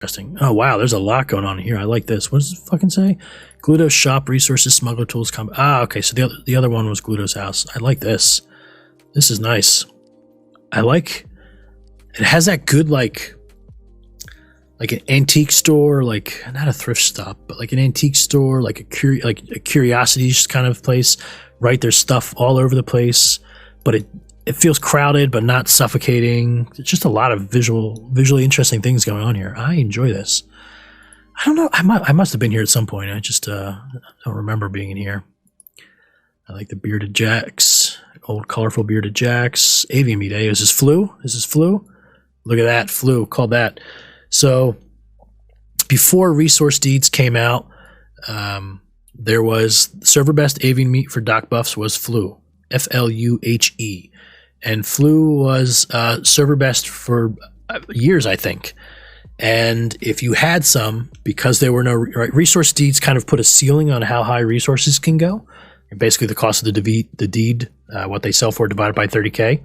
Interesting. Oh, wow, there's a lot going on here. I like this. What does it fucking say? Gluedo shop, resources, smuggler tools, okay, so the other one was Gluedo's house. I like this. This is nice. I like... It has that good, like an antique store, like, not a thrift stop, but like an antique store, like a curiosities kind of place, right? There's stuff all over the place, but it feels crowded, but not suffocating. It's just a lot of visually interesting things going on here. I enjoy this. I don't know. I must have been here at some point. I just don't remember being in here. I like the bearded jacks, old colorful bearded jacks. Avian meat, eh? Is this flu? Is this flu? Look at that, flu, called that. So before resource deeds came out, there was server best avian meat for Doc Buffs was flu, Fluhe. And flu was server best for years, I think. And if you had some, because there were no resource deeds, kind of put a ceiling on how high resources can go. Basically, the cost of the deed, what they sell for, divided by 30K.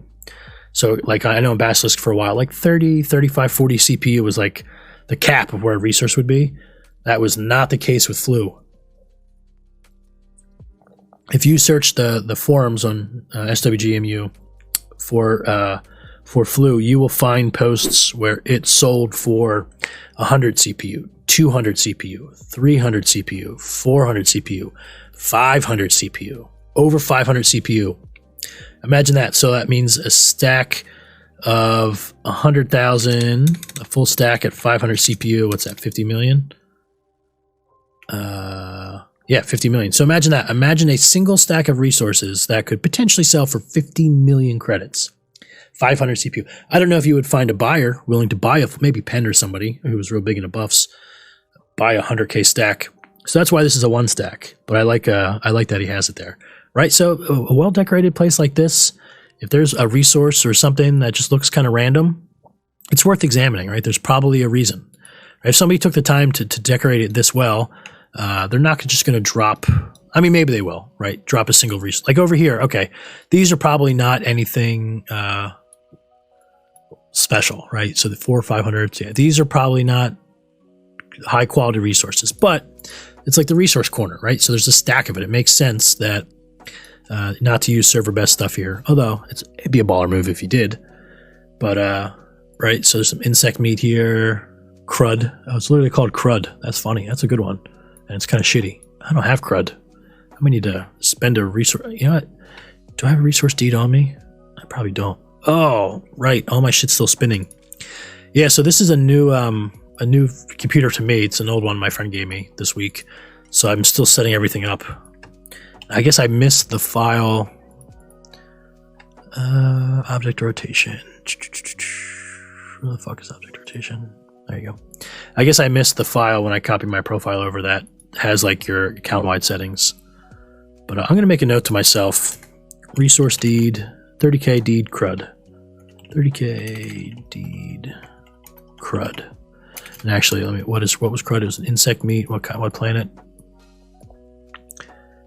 So, like, I know in Basilisk for a while, like 30, 35, 40 CPU was like the cap of where a resource would be. That was not the case with flu. If you search the forums on SWGMU for flu, you will find posts where it sold for 100 CPU, 200 CPU, 300 CPU, 400 CPU, 500 CPU, over 500 CPU. Imagine that. So that means a stack of 100,000, a full stack at 500 CPU. What's that? 50 million? Yeah, 50 million. So imagine that. Imagine a single stack of resources that could potentially sell for 50 million credits. 500 CPU. I don't know if you would find a buyer willing to buy maybe Penn or somebody who was real big into buffs, buy a 100K stack. So that's why this is a one stack. But I like that he has it there. Right, so a well-decorated place like this, if there's a resource or something that just looks kind of random, it's worth examining, right? There's probably a reason. Right? If somebody took the time to decorate it this well, they're not just going to drop, I mean, maybe they will, right? Drop a single resource. Like over here, okay, these are probably not anything special, right? So the 400 or 500, yeah, these are probably not high-quality resources, but it's like the resource corner, right? So there's a stack of it. It makes sense that not to use server best stuff here, although it'd be a baller move if you did. But right, so there's some insect meat here, crud. Oh, it's literally called crud. That's funny. That's a good one, and it's kind of shitty. I don't have crud. I might need to spend a resource. You know what? Do I have a resource deed on me? I probably don't. Oh, right. All my shit's still spinning. Yeah. So this is a new computer to me. It's an old one my friend gave me this week. So I'm still setting everything up. I guess I missed the file. Object rotation. Where the fuck is object rotation? There you go. I guess I missed the file when I copied my profile over that has like your account-wide settings. But I'm going to make a note to myself. Resource deed, 30K deed crud. 30K deed crud. And actually, what was crud? It was an insect meat. What planet?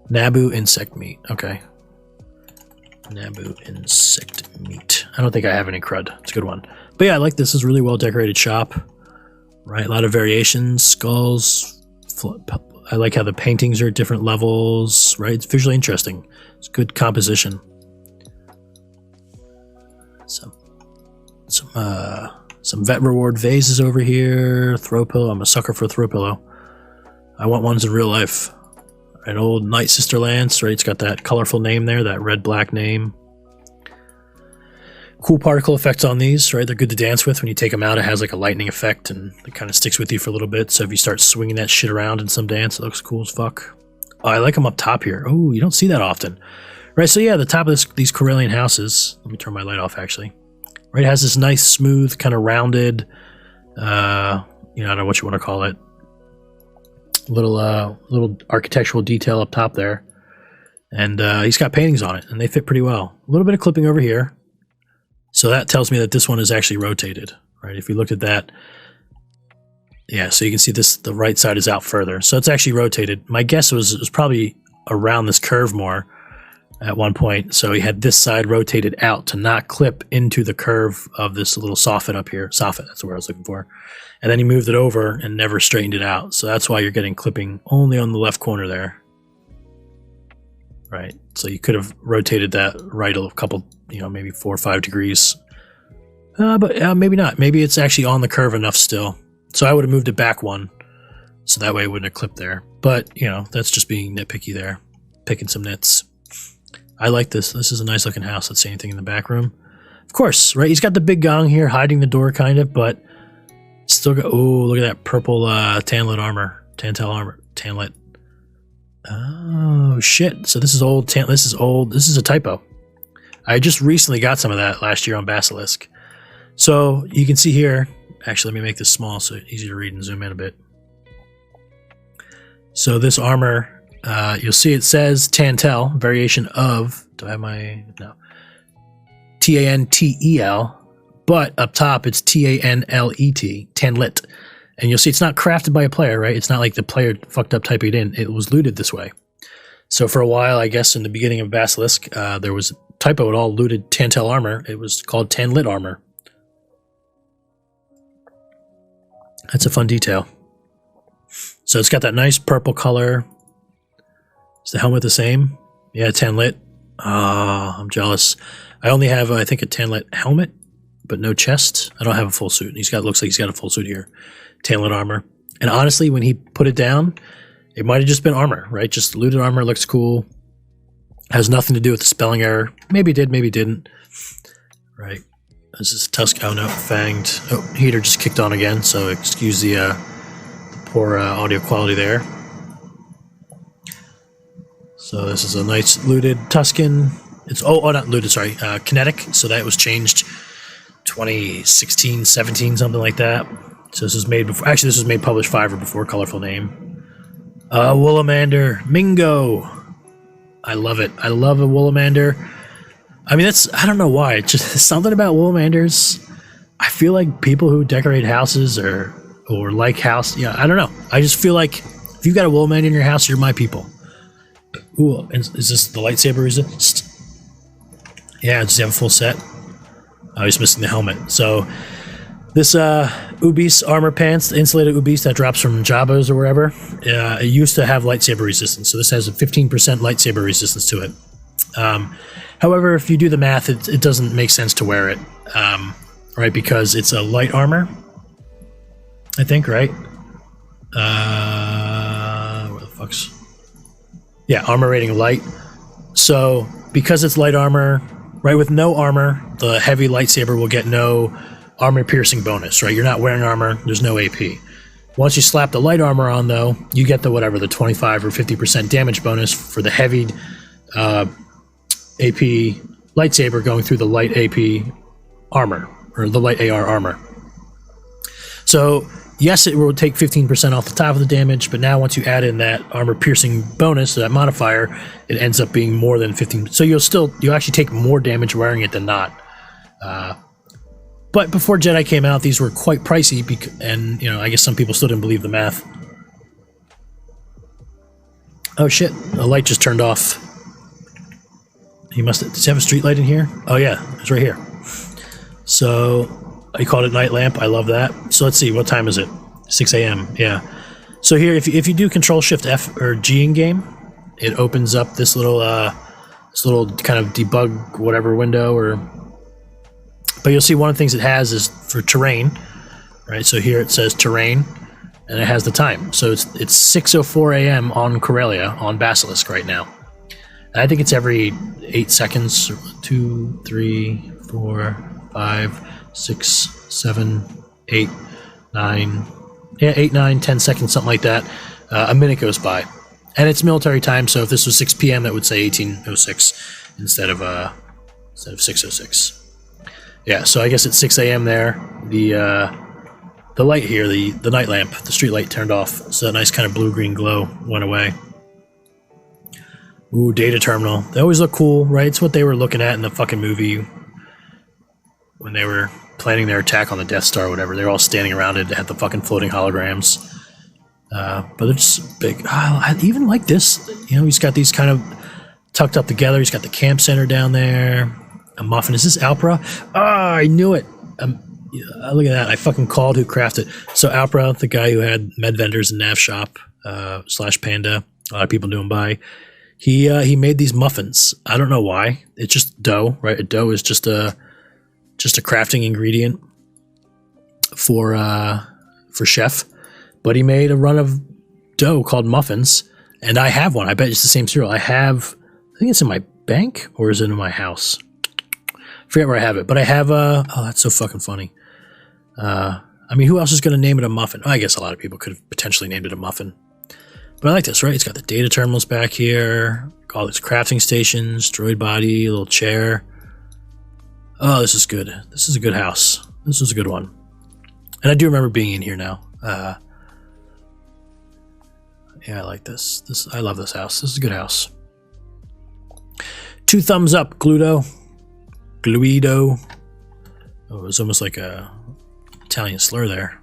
Naboo insect meat. Okay. Naboo insect meat. I don't think I have any crud. It's a good one. But yeah, I like this. This is a really well decorated shop. Right? A lot of variations, skulls. I like how the paintings are at different levels. Right? It's visually interesting. It's good composition. Some vet reward vases over here. Throw pillow. I'm a sucker for a throw pillow. I want ones in real life. An old Night Sister Lance, right? It's got that colorful name there, that red-black name. Cool particle effects on these, right? They're good to dance with. When you take them out, it has like a lightning effect, and it kind of sticks with you for a little bit. So if you start swinging that shit around in some dance, it looks cool as fuck. Oh, I like them up top here. Oh, you don't see that often. Right, so yeah, the top of these Corellian houses, let me turn my light off actually. Right, it has this nice, smooth, kind of rounded, I don't know what you want to call it. Little architectural detail up top there. And he's got paintings on it, and they fit pretty well. A little bit of clipping over here. So that tells me that this one is actually rotated, right? If you looked at that, yeah, so you can see the right side is out further. So it's actually rotated. My guess was it was probably around this curve more, at one point. So he had this side rotated out to not clip into the curve of this little soffit up here. Soffit, that's the word I was looking for. And then he moved it over and never straightened it out. So that's why you're getting clipping only on the left corner there. Right. So you could have rotated that right a couple, maybe 4 or 5 degrees. But maybe not. Maybe it's actually on the curve enough still. So I would have moved it back one. So that way it wouldn't have clipped there. But, that's just being nitpicky there. Picking some nits. I like this. This is a nice looking house. Let's see anything in the back room. Of course, right? He's got the big gong here hiding the door kind of, but still got, oh, look at that purple tanlet armor. Tantel armor. Tanlet. Oh, shit. So this is old. This is old. This is a typo. I just recently got some of that last year on Basilisk. So you can see here, actually, let me make this small so it's easy to read and zoom in a bit. So this armor, you'll see it says Tantel, variation of, do I have my, no, T-A-N-T-E-L, but up top it's T-A-N-L-E-T, Tanlit. And you'll see it's not crafted by a player, right? It's not like the player fucked up typing it in. It was looted this way. So for a while, I guess in the beginning of Basilisk, there was a typo. It all looted Tantel armor. It was called Tanlit armor. That's a fun detail. So it's got that nice purple color. Is the helmet the same? Yeah, Tanlit. Ah, I'm jealous. I only have, I think, a Tanlit helmet, but no chest. I don't have a full suit. Looks like he's got a full suit here. Tanlit armor. And honestly, when he put it down, it might have just been armor, right? Just looted armor, looks cool. Has nothing to do with the spelling error. Maybe it did, maybe it didn't. Right. This is Tusk. Oh no, fanged. Oh, heater just kicked on again, so excuse the poor audio quality there. So this is a nice looted Tuscan. It's not looted, sorry, kinetic. So that was changed 2016, 17, something like that. So this was made before. Actually, this was made published 5 or before Colorful Name. Woolamander Mingo. I love it. I love a Woolamander. I mean, I don't know why. It's just something about Woolamanders. I feel like people who decorate houses or like house. I don't know. I just feel like if you've got a Woolamander in your house, you're my people. Ooh, is this the lightsaber resist? Yeah, does he have a full set? Oh, he's missing the helmet. So this Ubis armor pants, the insulated Ubis that drops from Jabba's or wherever, it used to have lightsaber resistance. So this has a 15% lightsaber resistance to it. However, if you do the math, it doesn't make sense to wear it, right? Because it's a light armor, I think, right? Where the fuck's... Yeah, armor rating light. So because it's light armor, right, with no armor, the heavy lightsaber will get no armor piercing bonus, right? You're not wearing armor, there's no AP. Once you slap the light armor on, though, you get the 25 or 50% damage bonus for the heavy AP lightsaber going through the light AP armor, or the light AR armor. So yes, it will take 15% off the top of the damage, but now once you add in that armor piercing bonus, that modifier, it ends up being more than 15. So you'll actually take more damage wearing it than not. But before Jedi came out, these were quite pricey, and I guess some people still didn't believe the math. Oh shit! The light just turned off. Does he have a street light in here? Oh yeah, it's right here. So I called it night lamp. I love that. So let's see, what time is it? 6 a.m. Yeah. So here, if you do Control Shift F or G in game, it opens up this little kind of debug whatever window. But you'll see one of the things it has is for terrain, right? So here it says terrain, and it has the time. So it's 6:04 a.m. on Corellia on Basilisk right now. And I think it's every 8 seconds. 2, 3, 4, 5, 6, 7, 8, 9. Yeah, 8, 9, 10 seconds, something like that. A minute goes by. And it's military time, so if this was 6 p.m., that would say 18:06 instead of 6:06. Yeah, so I guess it's 6 a.m. there. The light here, the night lamp, the street light turned off, so that nice kind of blue-green glow went away. Ooh, data terminal. They always look cool, right? It's what they were looking at in the fucking movie when they were planning their attack on the Death Star or whatever. They were all standing around it. They had the fucking floating holograms. But they're just big. I even like this. He's got these kind of tucked up together. He's got the camp center down there. A muffin. Is this Alpra? Ah, I knew it. Look at that. I fucking called who crafted. So Alpra, the guy who had med vendors and nav shop / Panda, a lot of people knew him by. He made these muffins. I don't know why. It's just dough, right? A dough is just a crafting ingredient for chef. But he made a run of dough called muffins, and I have one. I bet it's the same cereal. I think it's in my bank, or is it in my house? I forget where I have it, but I have oh, that's so fucking funny. I mean, who else is going to name it a muffin? Oh, I guess a lot of people could have potentially named it a muffin. But I like this, right? It's got the data terminals back here, all these crafting stations, droid body, a little chair. Oh, this is good. This is a good house. This is a good one. And I do remember being in here now. Yeah, I like this. I love this house. This is a good house. 2 thumbs up, Gluedo. Gluedo. Oh, it was almost like a Italian slur there.